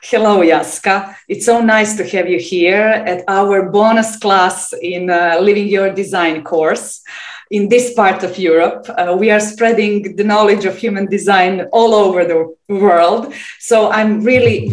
Hello, Jaska. It's so nice to have you here at our bonus class in Living Your Design course. In this part of Europe, we are spreading the knowledge of human design all over the world. So I'm really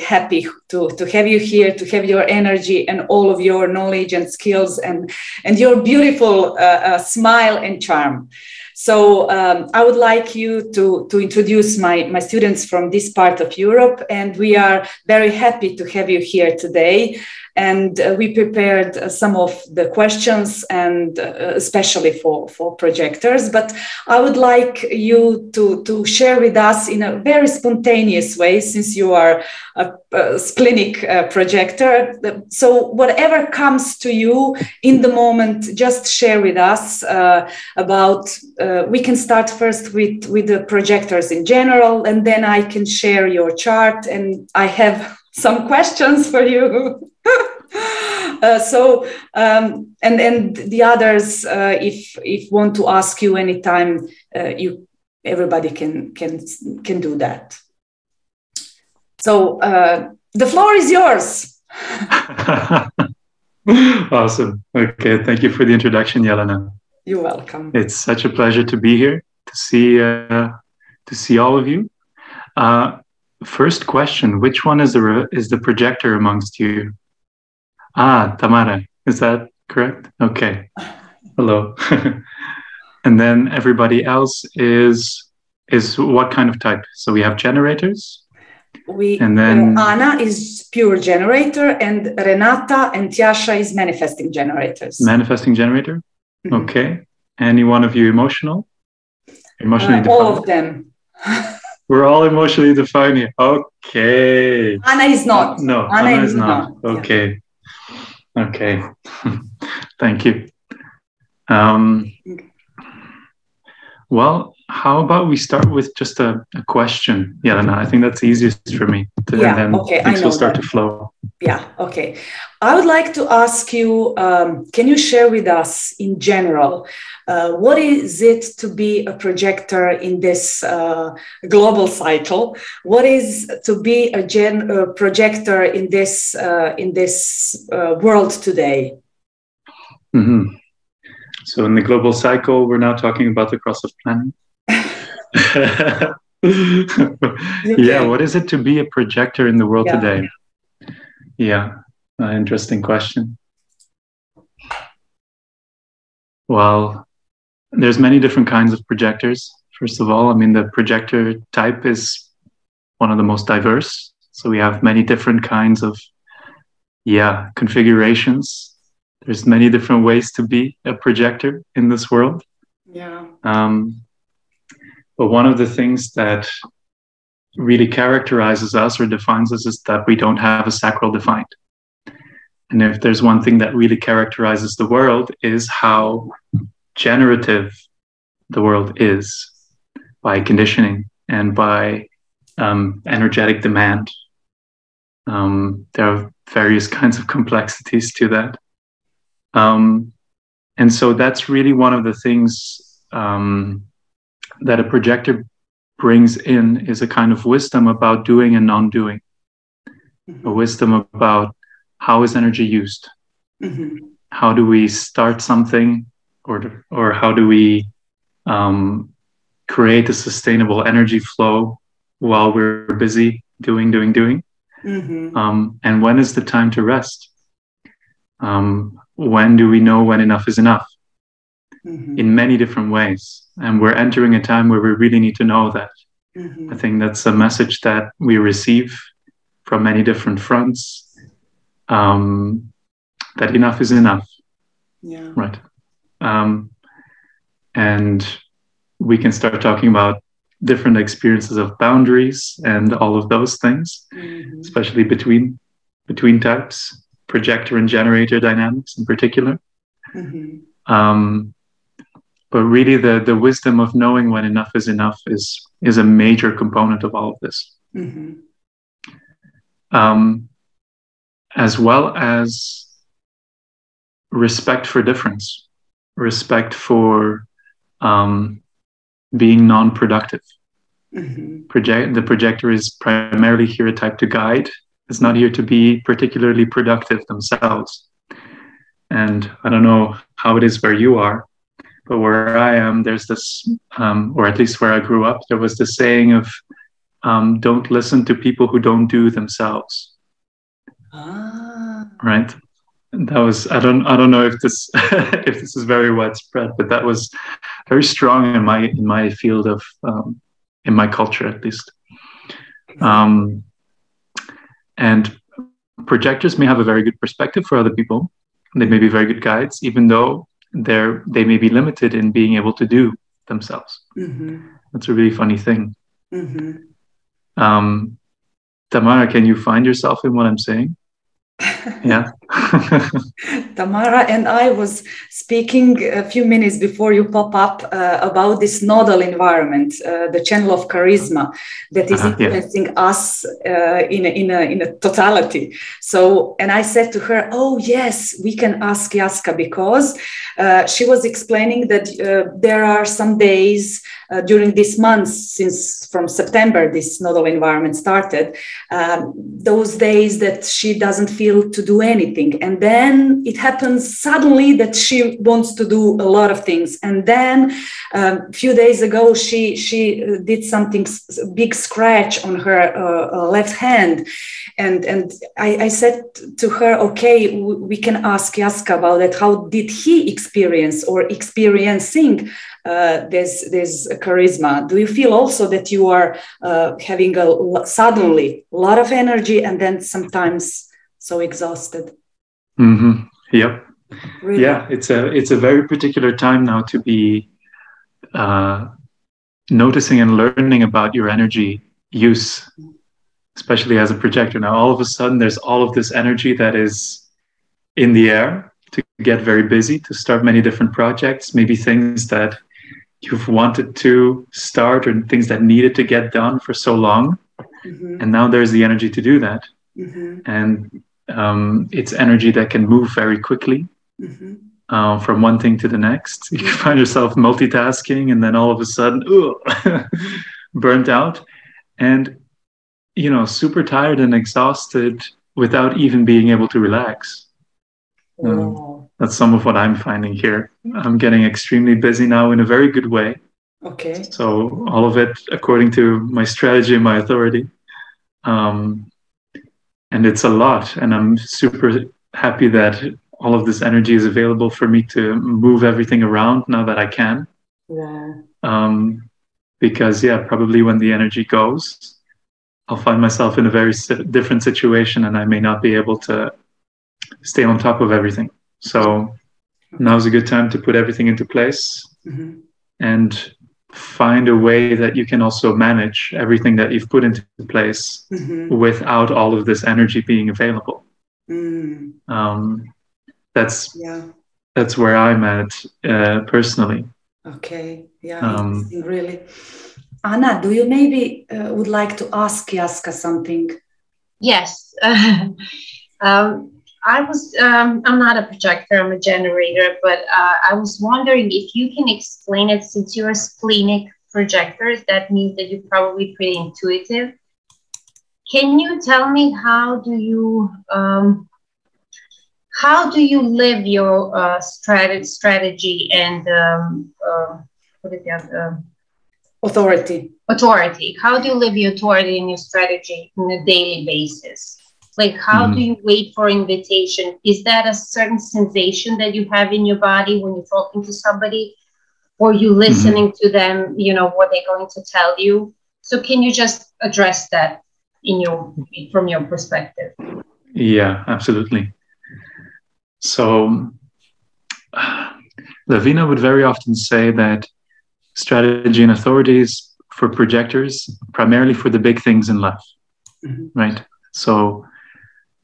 happy to have you here, to have your energy and all of your knowledge and skills and your beautiful smile and charm. So I would like you to introduce my students from this part of Europe, and we are very happy to have you here today. And we prepared some of the questions, and especially for projectors. But I would like you to share with us in a very spontaneous way, since you are a clinic projector. So whatever comes to you in the moment, just share with us about. We can start first with the projectors in general, and then I can share your chart, and I have some questions for you. And the others, if want to ask you anytime, everybody can do that. So the floor is yours. Awesome. Okay, thank you for the introduction, Jelena. You're welcome. It's such a pleasure to be here, to see all of you. First question: which one is the projector amongst you? Ah, Tamara, is that correct? Okay. Hello. And then everybody else is what kind of type? So we have generators. And then Anna is pure generator, and Renata and Tjasha is manifesting generators. Manifesting generator. Mm-hmm. Okay. Any one of you emotional? Emotionally defined? All of them. We're all emotionally defined here. Okay. Anna is not. No, Anna is not. Okay. Yeah. Okay. Thank you. Well, how about we start with just a question, Jelena? I think that's easiest for me. And then okay. Things will start to flow. Yeah, okay. I would like to ask you, can you share with us in general, what is it to be a projector in this global cycle? What is to be a projector in this world today? Mm-hmm. So in the global cycle, we're now talking about the cross of planning. Yeah, what is it to be a projector in the world today? Yeah, interesting question. Well, there's many different kinds of projectors. First of all, I mean, the projector type is one of the most diverse. So we have many different kinds of, configurations. There's many different ways to be a projector in this world. Yeah. But one of the things that really characterizes us or defines us is that we don't have a sacral defined. And if there's one thing that really characterizes the world is how generative the world is by conditioning and by energetic demand. There are various kinds of complexities to that. And so that's really one of the things that a projector brings in, is a kind of wisdom about doing and non-doing. Mm-hmm. A wisdom about how is energy used? Mm-hmm. How do we start something, or how do we create a sustainable energy flow while we're busy doing? Mm-hmm. And when is the time to rest? When do we know when enough is enough? Mm-hmm. In many different ways. And we're entering a time where we really need to know that. Mm-hmm. I think that's a message that we receive from many different fronts, that enough is enough. Yeah. Right. And we can start talking about different experiences of boundaries and all of those things, mm-hmm. especially between types, projector and generator dynamics in particular. Mm-hmm. But really the wisdom of knowing when enough is enough is a major component of all of this. Mm-hmm. As well as respect for difference, respect for being non-productive. The projector is primarily here a type to guide. It's not here to be particularly productive themselves. And I don't know how it is where you are, but where I am, there's this, or at least where I grew up, there was this saying of, don't listen to people who don't do themselves. Right? And that was, I don't know if this if this is very widespread, but that was very strong in my field of in my culture at least. And projectors may have a very good perspective for other people. They may be very good guides, even though they may be limited in being able to do themselves. That's a really funny thing. Tamara, can you find yourself in what I'm saying? Yeah. Tamara and I was speaking a few minutes before you pop up about this nodal environment, the channel of charisma that is influencing us in a totality. So, and I said to her, oh yes, we can ask Jaska, because she was explaining that there are some days during this month, since from September this nodal environment started, those days that she doesn't feel to do anything, and then it happens suddenly that she wants to do a lot of things. And then a few days ago she did something, big scratch on her left hand, and I said to her, okay, we can ask Jaska about that. How did he experience or experiencing this charisma? Do you feel also that you are having suddenly a lot of energy and then sometimes so exhausted? Yep. Really? Yeah, it's a very particular time now to be noticing and learning about your energy use, especially as a projector. Now, all of a sudden, there's all of this energy that is in the air to get very busy, to start many different projects, maybe things that you've wanted to start or things that needed to get done for so long. And now there's the energy to do that. And it's energy that can move very quickly from one thing to the next. You find yourself multitasking and then all of a sudden, burnt out and, you know, super tired and exhausted without even being able to relax. That's some of what I'm finding here. I'm getting extremely busy now in a very good way. Okay. So all of it according to my strategy and my authority. And it's a lot. And I'm super happy that all of this energy is available for me to move everything around now that I can. Because, yeah, probably when the energy goes, I'll find myself in a very different situation and I may not be able to stay on top of everything. So now's a good time to put everything into place and find a way that you can also manage everything that you've put into place without all of this energy being available. That's where I'm at personally. Okay, yeah, really. Anna, do you maybe would like to ask Jaska something? Yes. I'm not a projector, I'm a generator, but I was wondering if you can explain it, since you're a splenic projector, that means that you're probably pretty intuitive. Can you tell me how do you live your strategy and what is the authority? Authority. How do you live your authority and your strategy on a daily basis? Like, how do you wait for invitation? Is that a certain sensation that you have in your body when you're talking to somebody, or you listening to them, you know, what they're going to tell you? So can you just address that from your perspective? Yeah, absolutely. So Lavina would very often say that strategy and authority is for projectors, primarily for the big things in life, right? So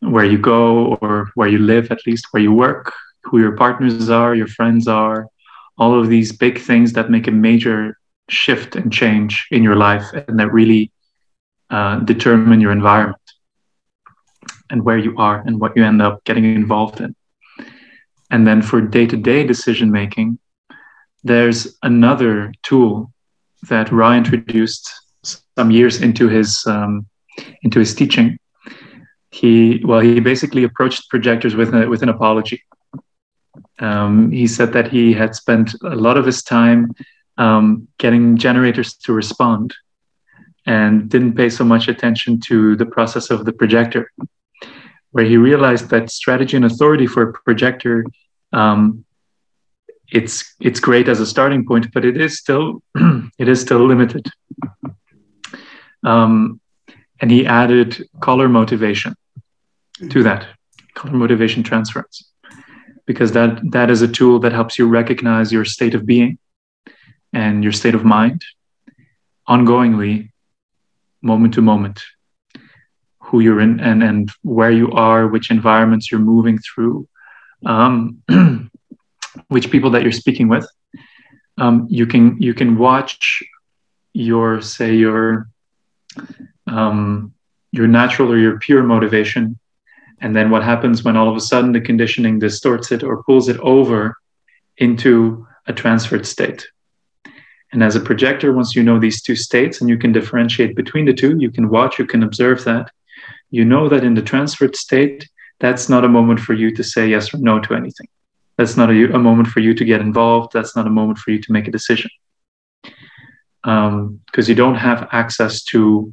where you go, or where you live, at least where you work, who your partners are, your friends are, all of these big things that make a major shift and change in your life and that really determine your environment and where you are and what you end up getting involved in. And then for day-to-day decision-making, there's another tool that Ra introduced some years into his teaching, he basically approached projectors with an apology. He said that he had spent a lot of his time getting generators to respond and didn't pay so much attention to the process of the projector, where he realized that strategy and authority for a projector, it's great as a starting point, but it is still limited. And he added color motivation to that, color motivation transference, because that is a tool that helps you recognize your state of being and your state of mind ongoingly, moment to moment, who you're in and where you are, which environments you're moving through, which people that you're speaking with. You can watch your natural or your pure motivation, and then what happens when all of a sudden the conditioning distorts it or pulls it over into a transferred state. And as a projector, once you know these two states and you can differentiate between the two, you can watch, you can observe that. You know that in the transferred state, that's not a moment for you to say yes or no to anything. That's not a moment for you to get involved. That's not a moment for you to make a decision. Because you don't have access to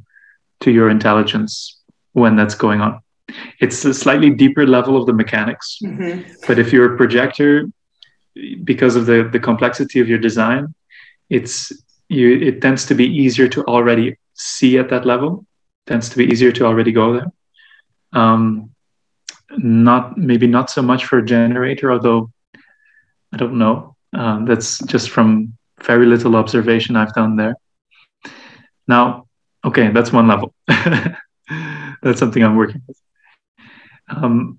your intelligence when that's going on. It's a slightly deeper level of the mechanics. Mm-hmm. But if you're a projector, because of the complexity of your design, it tends to be easier to already see at that level. Tends to be easier to already go there. Maybe not so much for a generator, although I don't know. That's just from very little observation I've done there. Now, okay, that's one level. That's something I'm working with.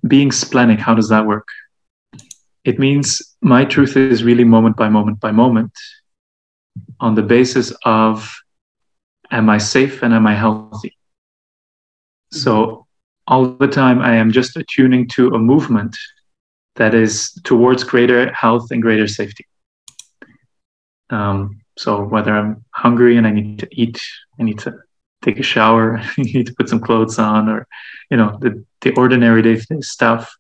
Being splenic, how does that work? It means my truth is really moment by moment by moment, on the basis of, am I safe and am I healthy? So all the time I am just attuning to a movement that is towards greater health and greater safety. So whether I'm hungry and I need to eat, I need to take a shower, I need to put some clothes on, or the ordinary day-to-day stuff,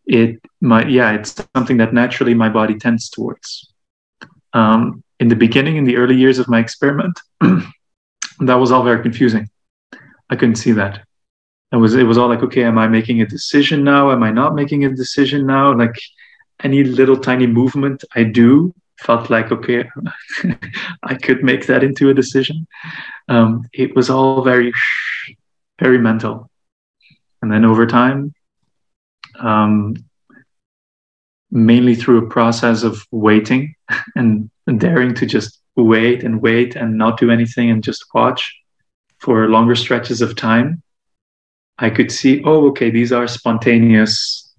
it's something that naturally my body tends towards. In the beginning, in the early years of my experiment, that was all very confusing. I couldn't see that. It was all like, okay, am I making a decision now? Am I not making a decision now? Like any little tiny movement I do felt like, okay, I could make that into a decision. It was all very, very mental. And then over time, mainly through a process of waiting and daring to just wait and not do anything and just watch for longer stretches of time, I could see, oh, okay, these are spontaneous,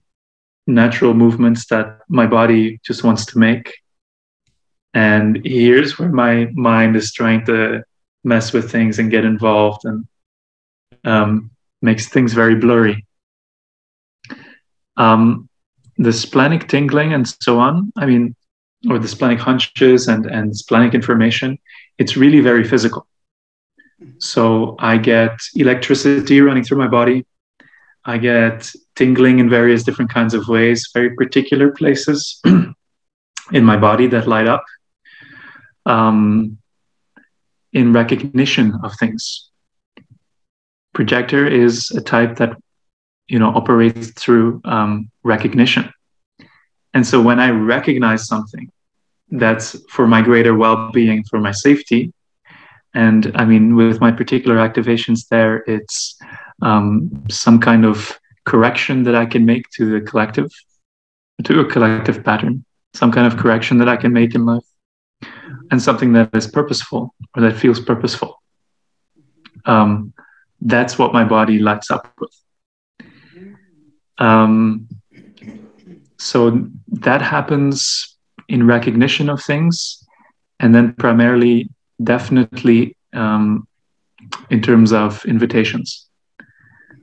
natural movements that my body just wants to make. And here's where my mind is trying to mess with things and get involved and makes things very blurry. The splenic tingling and so on, or the splenic hunches and splenic information, it's really very physical. So I get electricity running through my body. I get tingling in various different kinds of ways, very particular places in my body that light up in recognition of things. Projector is a type that operates through recognition. And so when I recognize something that's for my greater well-being, for my safety, and with my particular activations there, it's some kind of correction that I can make to a collective pattern, some kind of correction that I can make in life, and something that is purposeful or that feels purposeful. That's what my body lights up with. So that happens in recognition of things, and then primarily, definitely, in terms of invitations,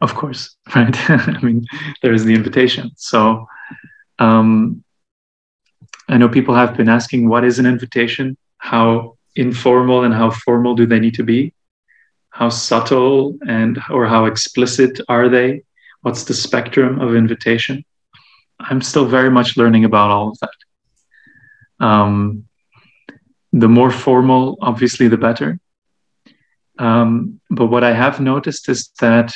of course, right? There is the invitation. So I know people have been asking, what is an invitation? How informal and how formal do they need to be? how subtle or how explicit are they? What's the spectrum of invitation? I'm still very much learning about all of that. The more formal, obviously, the better. But what I have noticed is that,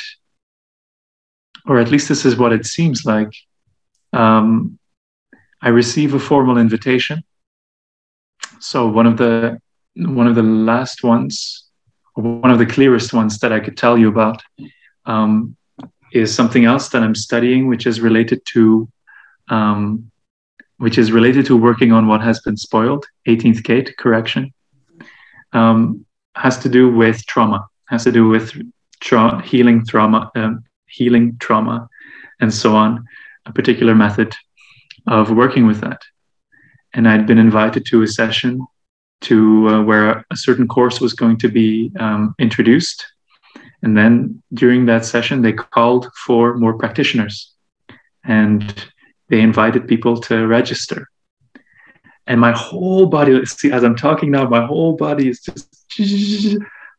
or at least this is what it seems like, I receive a formal invitation. So one of the last ones, or one of the clearest ones that I could tell you about, is something else that I'm studying, which is related to working on what has been spoiled. 18th gate, correction. Has to do with trauma. Has to do with healing trauma, and so on. A particular method of working with that. And I'd been invited to a session where a certain course was going to be introduced. And then during that session, they called for more practitioners. And they invited people to register. And my whole body, see, as I'm talking now, my whole body is just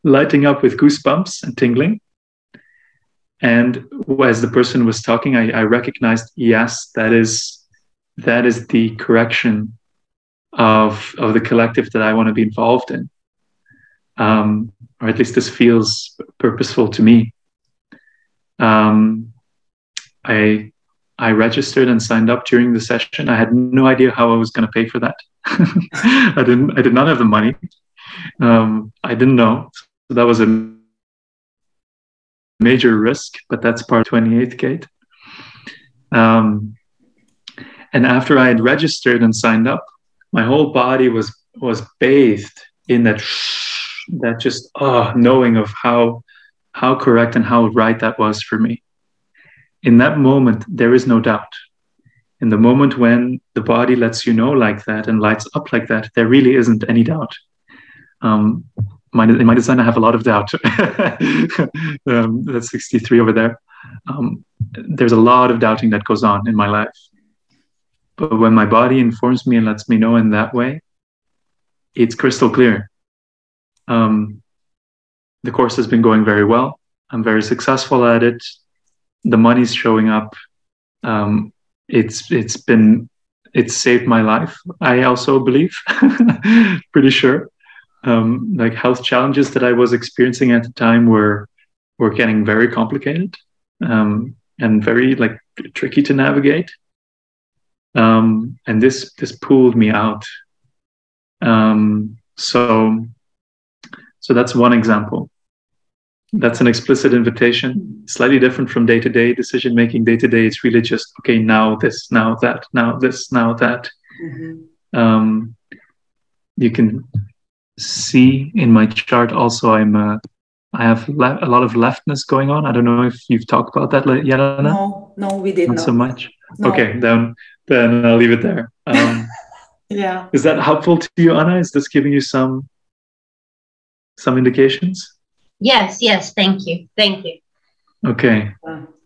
lighting up with goosebumps and tingling. And as the person was talking, I recognized, yes, that is the correction of the collective that I want to be involved in. Or at least this feels purposeful to me. I registered and signed up during the session. I had no idea how I was going to pay for that. I did not have the money. I didn't know. So that was a major risk, but that's part of 28th gate. And after I had registered and signed up, my whole body was bathed in that just knowing of how correct and how right that was for me. In that moment, there is no doubt. In the moment when the body lets you know like that and lights up like that, there really isn't any doubt. In my design, I have a lot of doubt. That's 63 over there. There's a lot of doubting that goes on in my life. But when my body informs me and lets me know in that way, it's crystal clear. The course has been going very well. I'm very successful at it. The money's showing up. It's saved my life. I also believe, pretty sure. Like health challenges that I was experiencing at the time were getting very complicated and very tricky to navigate. And this pulled me out. So that's one example. That's an explicit invitation, slightly different from day-to-day decision-making. Day-to-day, it's really just, okay, now this, now that, now this, now that. Mm-hmm. You can see in my chart also, I have a lot of leftness going on. I don't know if you've talked about that yet, Anna? No, we didn't. Not so much? No. Okay, then I'll leave it there. Yeah. Is that helpful to you, Anna? Is this giving you some indications? Yes, thank you. Okay.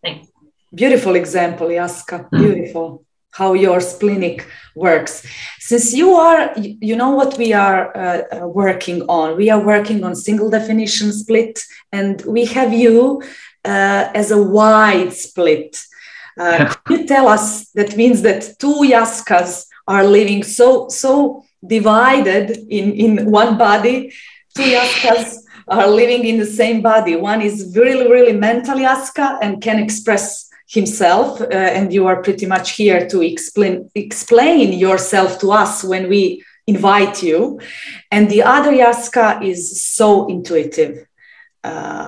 Thanks. Beautiful example, Jaska. Beautiful. How your splenic works. Since you know what we are working on. We are working on single definition split, and we have you as a wide split. Can you tell us, that means that two Jaskas are living so divided in one body. Two Jaskas are living in the same body. One is really, really mental Jaska and can express himself, and you are pretty much here to explain yourself to us when we invite you. And the other Jaska is so intuitive.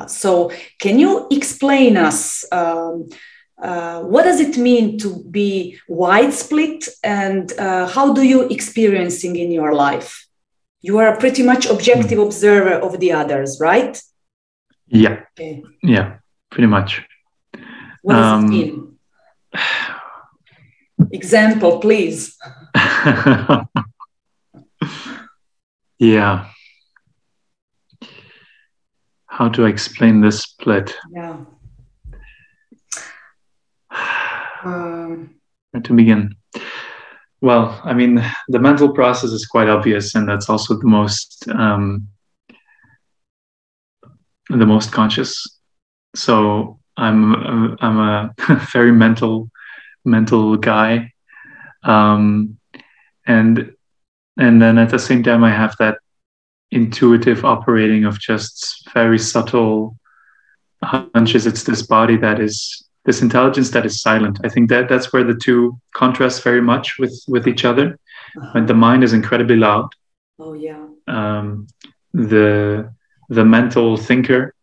So can you explain us what does it mean to be wide split, and how do you experiencing in your life? You are a pretty much objective observer of the others, right? Yeah. Okay. Yeah, pretty much. What does it mean? Example, please. Yeah. How to explain this split? Yeah. Where to begin? Well, I mean, the mental process is quite obvious, and that's also the most the most conscious. So I'm a very mental guy, and then at the same time I have that intuitive operating of just very subtle hunches. It's this body that is, this intelligence that is silent. I think that's where the two contrast very much with each other. When the mind is incredibly loud. Oh yeah. The mental thinker,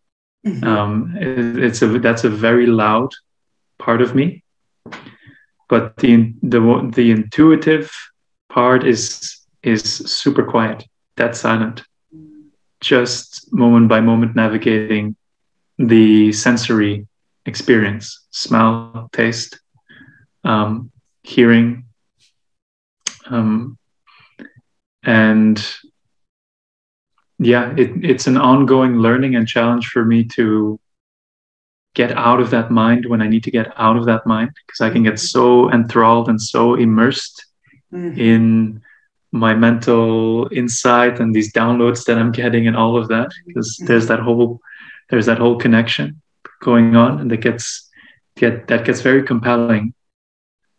that's a very loud part of me. But the intuitive part is super quiet. That's silent. Just moment by moment navigating the sensory experience, smell, taste, hearing, and yeah, it's an ongoing learning and challenge for me to get out of that mind when I need to get out of that mind, because I can get so enthralled and so immersed in my mental insight and these downloads that I'm getting and all of that, because there's that whole connection going on, and that gets very compelling.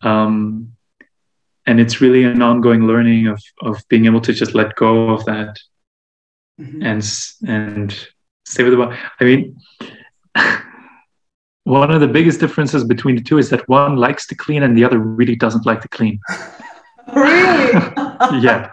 And it's really an ongoing learning of being able to just let go of that and stay with the body. I mean, one of the biggest differences between the two is that one likes to clean and the other really doesn't like to clean. Really? Yeah,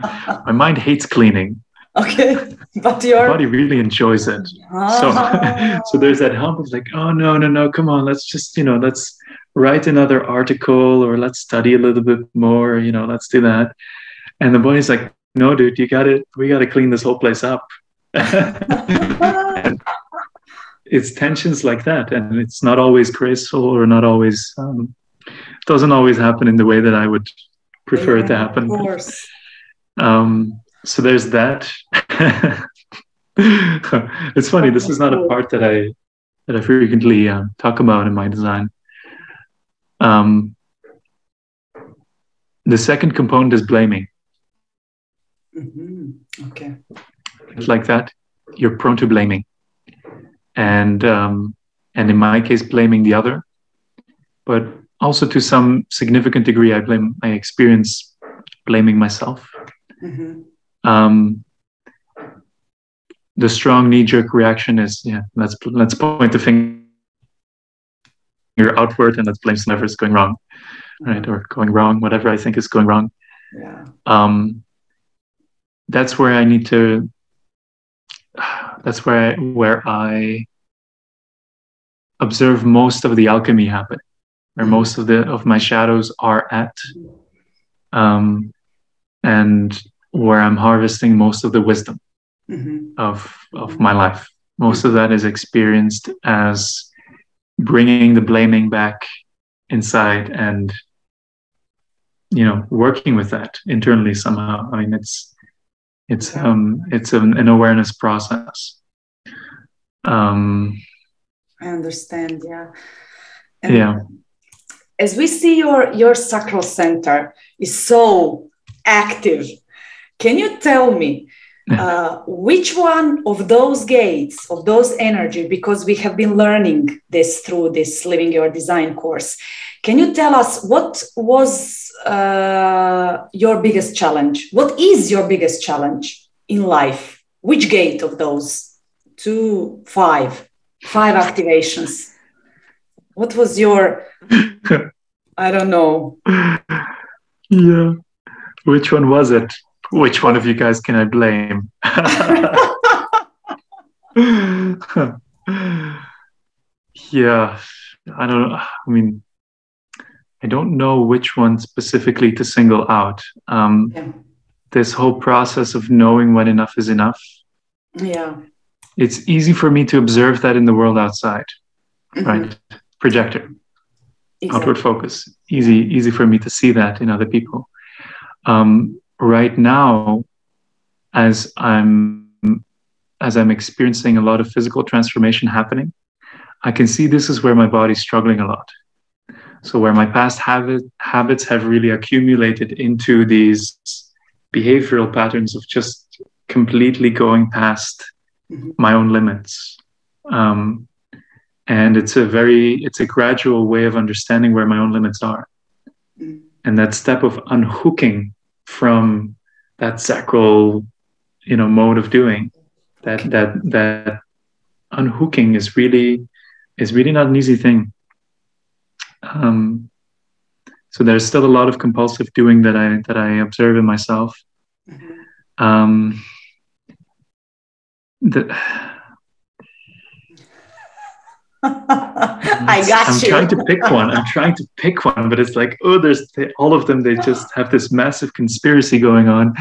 my mind hates cleaning. Okay, but your body really enjoys it. So there's that hump of like, oh no, come on, let's just let's write another article, or let's study a little bit more, let's do that. And the body's like, no, dude, we got to clean this whole place up. It's tensions like that, and it's not always graceful, or not always doesn't always happen in the way that I would prefer it to happen. Of course. So there's that. It's funny, this is not a part that I frequently talk about in my design. The second component is blaming. Okay. It's like that, you're prone to blaming. And in my case, blaming the other. But also to some significant degree, I experience blaming myself. The strong knee-jerk reaction is, let's point the finger outward and let's blame whatever is going wrong, right? Or going wrong, whatever I think is going wrong. Yeah. That's where I need to. That's where I observe most of the alchemy happen, where most of my shadows are at, and where I'm harvesting most of the wisdom of my life. Most of that is experienced as bringing the blaming back inside and working with that internally somehow. I mean, it's an awareness process. I understand. Yeah. And yeah. As we see, your sacral center is so active. Can you tell me which one of those gates, of those energy, because we have been learning this through this Living Your Design course, can you tell us what was your biggest challenge? What is your biggest challenge in life? Which gate of those 5 activations? What was your, I don't know. Yeah. Which one was it? Which one of you guys can I blame? Yeah, I don't know. I mean, I don't know which one specifically to single out. This whole process of knowing when enough is enough. Yeah. It's easy for me to observe that in the world outside, right? Projector, outward focus. Easy for me to see that in other people. Right now, as I'm experiencing a lot of physical transformation happening, I can see this is where my body's struggling a lot. So where my past habits have really accumulated into these behavioral patterns of just completely going past my own limits, And it's a gradual way of understanding where my own limits are. And that step of unhooking from that sacral, mode of doing, that unhooking is really not an easy thing. So there's still a lot of compulsive doing that I observe in myself. I got I'm you. trying to pick one, but it's like, all of them, they just have this massive conspiracy going on.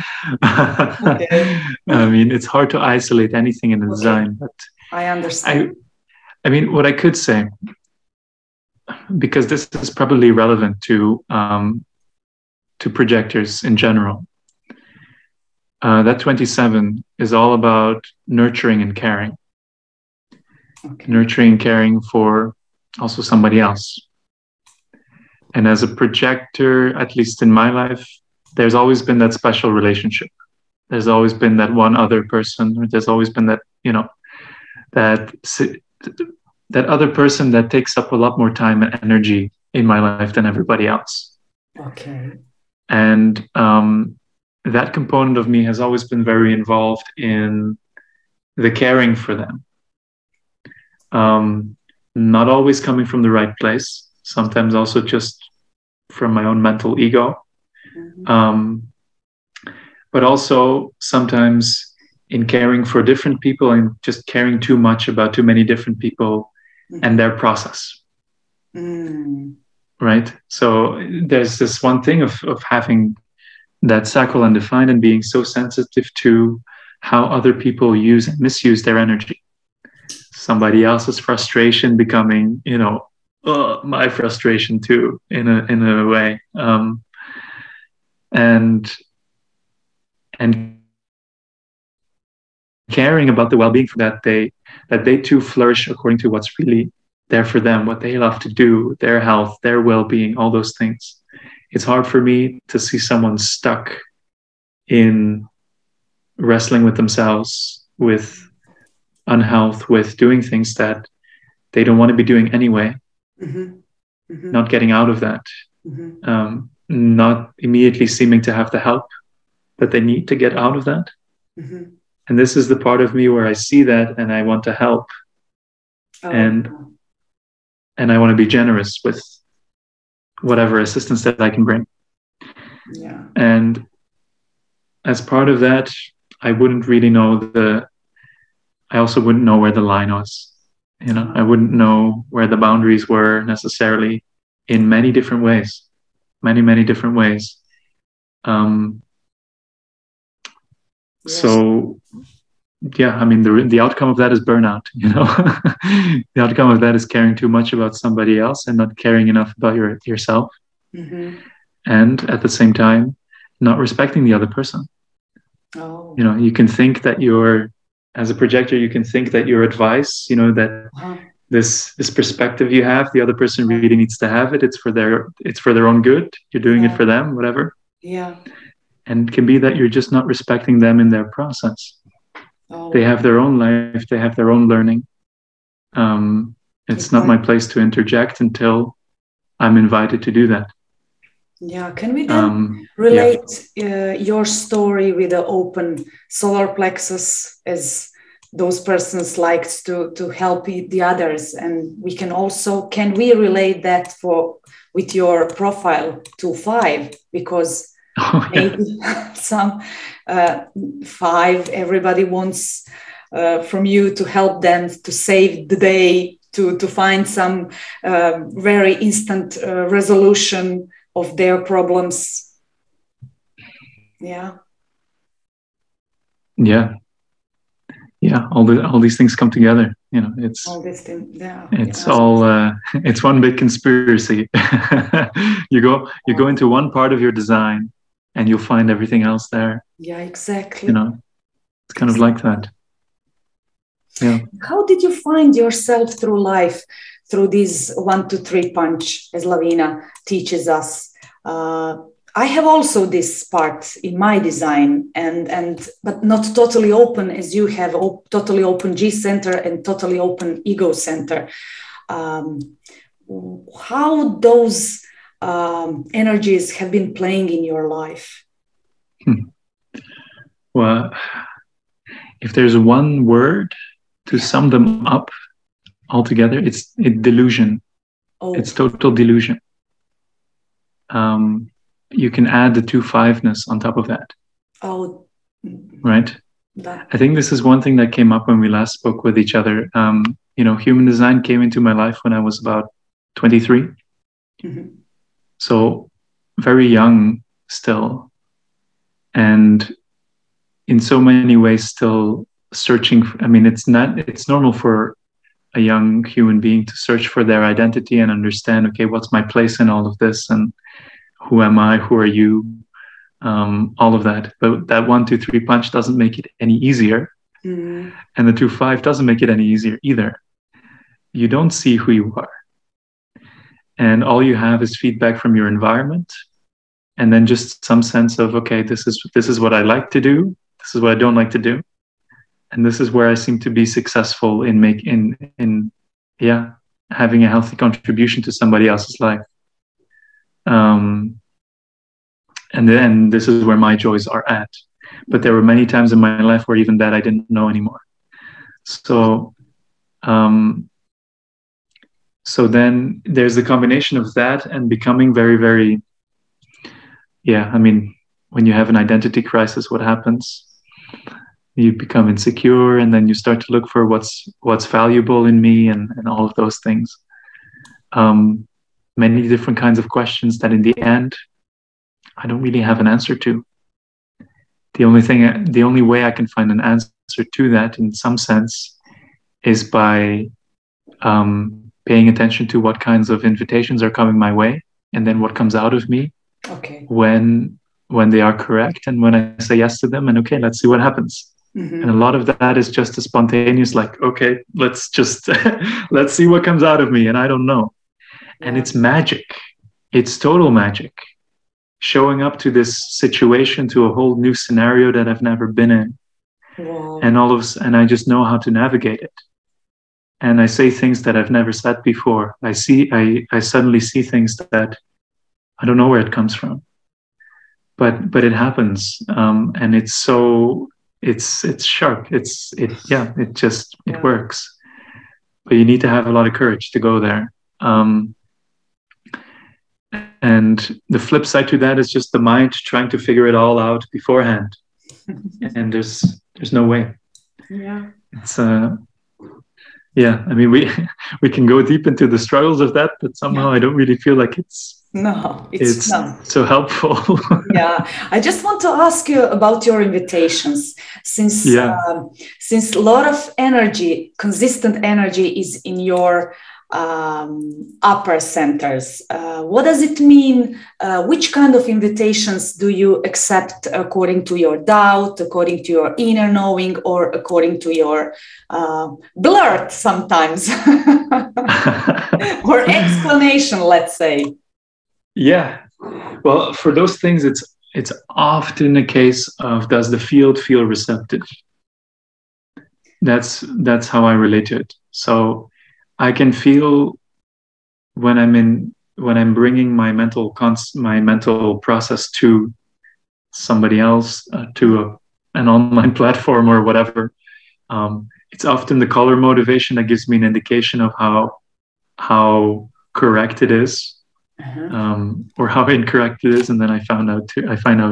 Okay. I mean, it's hard to isolate anything in the design, but I understand. I mean, what I could say, because this is probably relevant to projectors in general, that 27 is all about nurturing and caring. Okay. Nurturing and caring for also somebody else. And as a projector, at least in my life, there's always been that special relationship. There's always been that one other person, or there's always been that, that other person that takes up a lot more time and energy in my life than everybody else. Okay. And that component of me has always been very involved in the caring for them. Not always coming from the right place, sometimes also just from my own mental ego. But also sometimes in caring for different people and just caring too much about too many different people and their process. Right? So there's this one thing of having that sacral undefined and being so sensitive to how other people use and misuse their energy. Somebody else's frustration becoming, my frustration too, in a way, and caring about the well-being that they too flourish according to what's really there for them, what they love to do, their health, their well-being, all those things. It's hard for me to see someone stuck in wrestling with themselves, with unhealth, with doing things that they don't want to be doing anyway, not getting out of that, not immediately seeming to have the help that they need to get out of that. And this is the part of me where I see that and I want to help. And I want to be generous with whatever assistance that I can bring. Yeah. And as part of that, I wouldn't really know I also wouldn't know where the line was. I wouldn't know where the boundaries were necessarily in many different ways, many different ways. So, yeah, I mean, the outcome of that is burnout, The outcome of that is caring too much about somebody else and not caring enough about yourself. And at the same time, not respecting the other person. You can think that as a projector, you can think that your advice, that this perspective you have, the other person really needs to have it. It's for their own good. You're doing it for them, whatever. Yeah. And it can be that you're just not respecting them in their process. They have their own life. They have their own learning. It's not my place to interject until I'm invited to do that. Yeah. Can we then relate your story with the open solar plexus, as those persons likes to help the others? And we can we relate that with your profile 2-5, because maybe some 5, everybody wants from you to help them to save the day, to find some very instant resolution of their problems. Yeah. All these things come together. It's all this thing. Yeah. It's all it's one big conspiracy. You go into one part of your design, and you'll find everything else there. Yeah, exactly. It's kind of like that. Yeah. How did you find yourself through life, through this 1, 2, 3 punch, as Lavina teaches us? I have also this part in my design, but not totally open as you have, totally open G center and totally open ego center. How those energies have been playing in your life? Well, if there's one word to sum them up altogether, it's delusion. Oh. It's total delusion. You can add the 2-5-ness on top of that. Oh, right. I think this is one thing that came up when we last spoke with each other. Human design came into my life when I was about 23. Mm-hmm. So very young still. And in so many ways still searching. It's normal for a young human being to search for their identity and understand, okay, what's my place in all of this? And who am I? Who are you? All of that. But that 1-2-3 punch doesn't make it any easier. Mm. And the 2-5 doesn't make it any easier either. You don't see who you are. And all you have is feedback from your environment. And then just some sense of, okay, this is what I like to do. This is what I don't like to do. And this is where I seem to be successful in having a healthy contribution to somebody else's life. And then this is where my joys are at. But there were many times in my life where even that I didn't know anymore. So then there's the combination of that and becoming very, very, when you have an identity crisis, what happens? You become insecure, and then you start to look for what's valuable in me and all of those things. Many different kinds of questions that in the end, I don't really have an answer to. The only way I can find an answer to that in some sense is by paying attention to what kinds of invitations are coming my way, and then what comes out of me when they are correct, and when I say yes to them, and okay, let's see what happens. Mm-hmm. And a lot of that is just a spontaneous, like, okay, let's just let's see what comes out of me, and I don't know. Yeah. And it's magic. It's total magic. Showing up to this situation, to a whole new scenario that I've never been in. Wow. And I just know how to navigate it. And I say things that I've never said before. I suddenly see things that I don't know where it comes from. But it happens. And it's so it's sharp. It works. But you need to have a lot of courage to go there. And the flip side to that is just the mind trying to figure it all out beforehand. And there's no way. Yeah. It's we can go deep into the struggles of that, but somehow I don't really feel like it's so helpful. Yeah. I just want to ask you about your invitations, since a lot of energy, consistent energy, is in your upper centers. What does it mean? Which kind of invitations do you accept according to your doubt, according to your inner knowing, or according to your blurt sometimes? Or explanation, let's say. Yeah. Well, for those things, it's often a case of, does the field feel receptive? That's how I relate to it. So I can feel when I'm bringing my mental process to somebody else, to an online platform or whatever. It's often the color motivation that gives me an indication of how correct it is, or how incorrect it is, and then I find out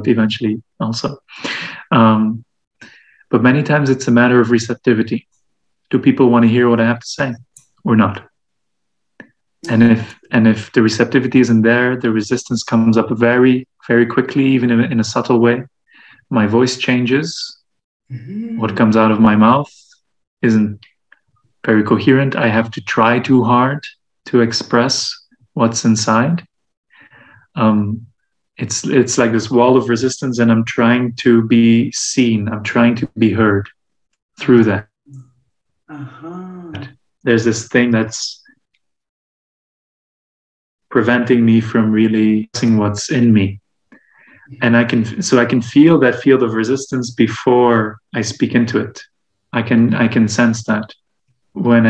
eventually also. But many times it's a matter of receptivity. Do people want to hear what I have to say? Or not. And if the receptivity isn't there, the resistance comes up very, very quickly, even in a subtle way. My voice changes. Mm-hmm. What comes out of my mouth isn't very coherent. I have to try too hard to express what's inside. It's like this wall of resistance, and I'm trying to be seen. I'm trying to be heard through that. There's this thing that's preventing me from really seeing what's in me. And I can feel that field of resistance before I speak into it. I can sense that. When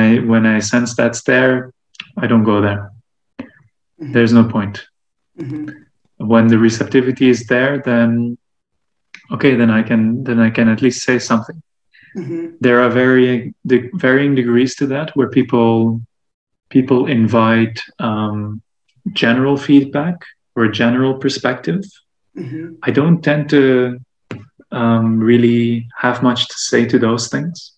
I sense that's there, I don't go there. There's no point. When the receptivity is there, then okay, then I can at least say something. There are varying degrees to that, where people invite general feedback or general perspective. I don't tend to really have much to say to those things.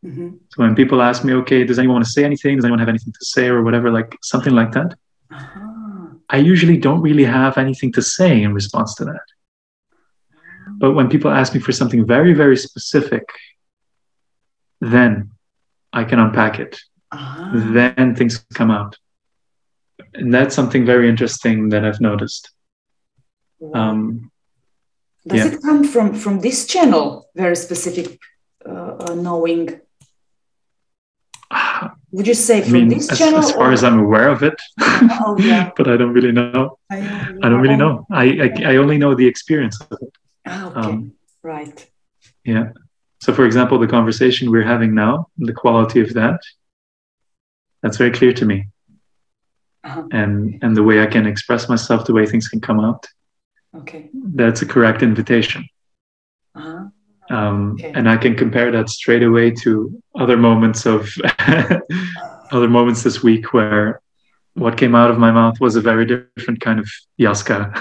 So when people ask me, okay, does anyone want to say anything? Does anyone have anything to say, or whatever, like something like that? I usually don't really have anything to say in response to that. But when people ask me for something very, very specific, then I can unpack it. Then things come out. And that's something very interesting that I've noticed. Does it come from this channel, very specific knowing? Would you say from this channel? As far as I'm aware of it, but I don't really know. I don't really know. I only know the experience of it. Right. Yeah. So, for example, the conversation we're having now, the quality of that's very clear to me. And the way I can express myself, the way things can come out. Okay. That's a correct invitation. And I can compare that straight away to other moments this week where what came out of my mouth was a very different kind of Jaska.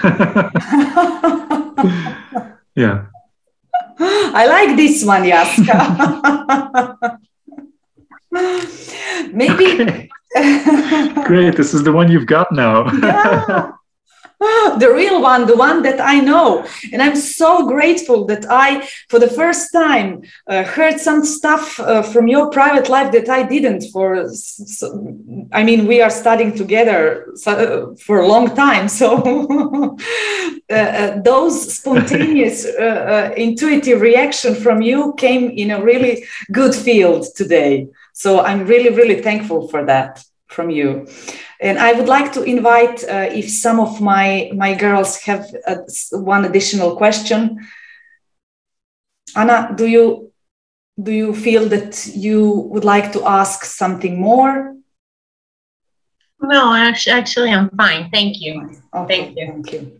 Yeah. I like this one, Jaska. Maybe. Okay. Great. This is the one you've got now. Yeah. The real one, the one that I know. And I'm so grateful that I, for the first time, heard some stuff from your private life that I didn't I mean, we are studying together for a long time. So those spontaneous, intuitive reaction from you came in a really good field today. So I'm really, really thankful for that from you. And I would like to invite, if some of my girls have one additional question. Anna, do you feel that you would like to ask something more? No, actually, I'm fine. Thank you. Okay, thank you.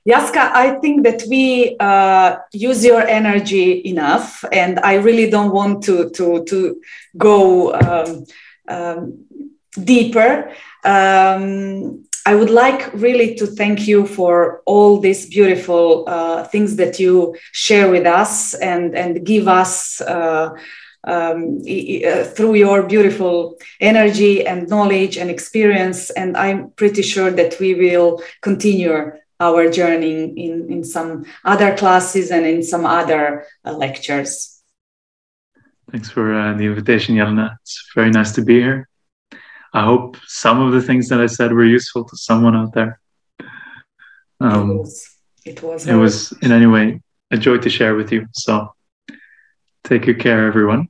Jaska, I think that we use your energy enough, and I really don't want to go deeper. I would like really to thank you for all these beautiful things that you share with us and give us through your beautiful energy and knowledge and experience. And I'm pretty sure that we will continue our journey in some other classes and in some other lectures. Thanks for the invitation, Jelena. It's very nice to be here. I hope some of the things that I said were useful to someone out there. It was in any way a joy to share with you. So take good care, everyone.